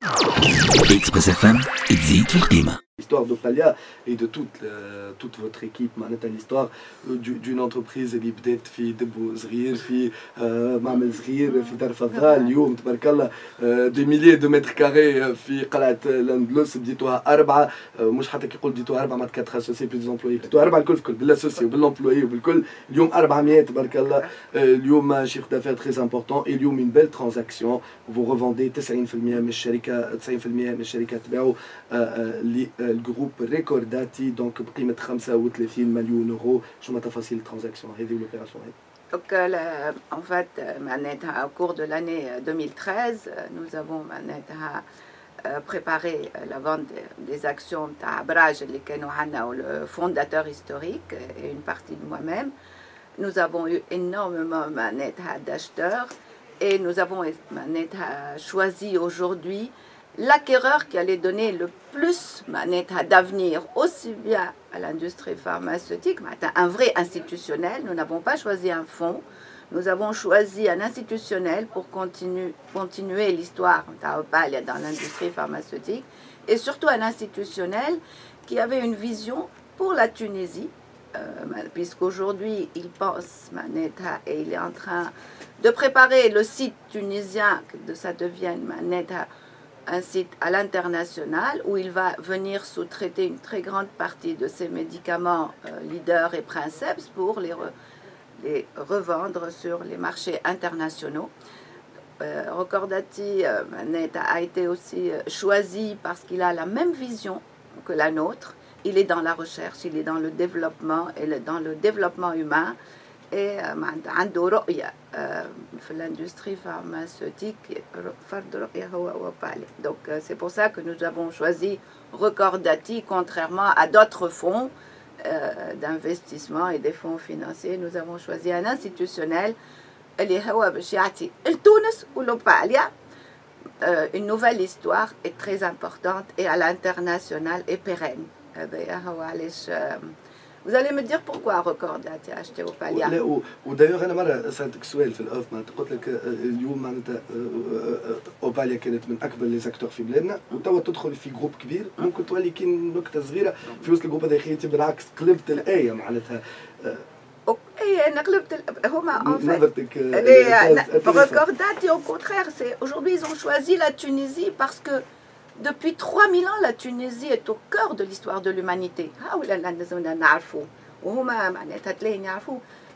Express FM تزيد في القيمة. L'histoire d'Opalia et de toute votre équipe, l'histoire d'une entreprise اللي بدات في دبو صغير في معمل صغير في دار فضاء. اليوم تبارك الله دي ميليي دو متر كاري في قلعة الأندلس بديتوها أربعة، مش حتى كي يقول بديتوها أربعة ما تكاد خاصوسي بليز امبلوي، بديتوها أربعة الكل في كل بالاسوسي وبالامبلوي وبالكل. اليوم 400 تبارك الله. اليوم شيخ d'affaires très important. اليوم une belle transaction. Vous revendez 90% من الشركة، 90% من الشركة تبعوا الجروب ريكورداتي دونك بقيمة 35 مليون يورو. شنو تفاصيل الترانزاكسيون هذه والاوبيراسيون هذه؟ Donc, en fait, au cours de l'année 2013, nous avons préparé la vente des actions de Braj, le fondateur historique, et une partie de moi-même. Nous avons eu énormément d'acheteurs et nous avons choisi aujourd'hui l'acquéreur qui allait donner le plus d'avenir, aussi bien à l'industrie pharmaceutique, un vrai institutionnel. Nous n'avons pas choisi un fonds, nous avons choisi un institutionnel pour continuer l'histoire dans l'industrie pharmaceutique, et surtout un institutionnel qui avait une vision pour la Tunisie, puisqu'aujourd'hui il pense et il est en train de préparer le site tunisien, que ça devienne un site à l'international où il va venir sous-traiter une très grande partie de ses médicaments leaders et princeps pour les revendre sur les marchés internationaux. Recordati a été aussi choisi parce qu'il a la même vision que la nôtre. Il est dans la recherche, il est dans le développement et dans le développement humain. Et l'industrie pharmaceutique. Donc c'est pour ça que nous avons choisi Recordati, contrairement à d'autres fonds d'investissement et des fonds financiers. Nous avons choisi un institutionnel, une nouvelle histoire est très importante et à l'international et pérenne. Vous allez me dire pourquoi Recordati a acheté Opalia. ودايوغ انا مره سالتك سؤال في الاوف، معناتها قلت لك اليوم معناتها اوباليا كانت من اكبر لي زاكتور في بلادنا، وتوا تدخل في جروب كبير ممكن تولي كي نكته صغيره في وسط الجروب هذا. خيتي بالعكس قلبت الايه معناتها. اي انا قلبت هما نظرتك. Recordati au contraire, aujourd'hui ils ont choisi la Tunisie parce que depuis 3000 ans, la Tunisie est au cœur de l'histoire de l'humanité.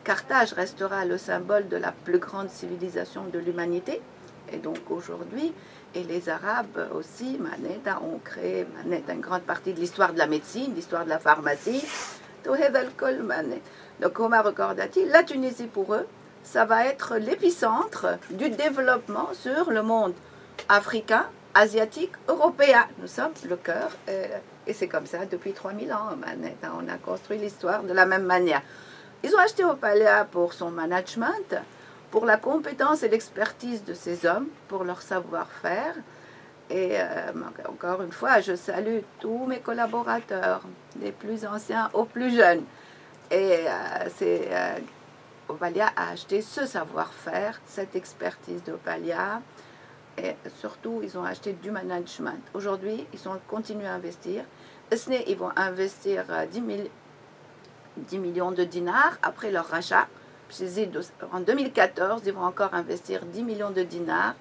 Carthage restera le symbole de la plus grande civilisation de l'humanité. Et donc aujourd'hui, et les Arabes aussi ont créé une grande partie de l'histoire de la médecine, l'histoire de la pharmacie. Donc Recordati, la Tunisie pour eux, ça va être l'épicentre du développement sur le monde africain, asiatique, européen. Nous sommes le cœur, et c'est comme ça depuis 3000 ans. On a construit l'histoire de la même manière. Ils ont acheté Opalia pour son management, pour la compétence et l'expertise de ces hommes, pour leur savoir-faire. Et encore une fois, je salue tous mes collaborateurs, des plus anciens aux plus jeunes. Et Opalia a acheté ce savoir-faire, cette expertise d'Opalia. Et surtout, ils ont acheté du management. Aujourd'hui, ils continuent à investir. Ils vont investir 10 millions de dinars après leur rachat. En 2014, ils vont encore investir 10 millions de dinars.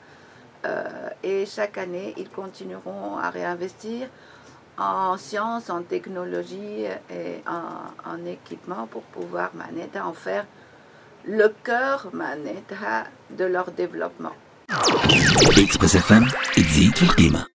Et chaque année, ils continueront à réinvestir en sciences, en technologie et en équipement pour pouvoir en faire le cœur de leur développement. Express FM تزيد في القيمة.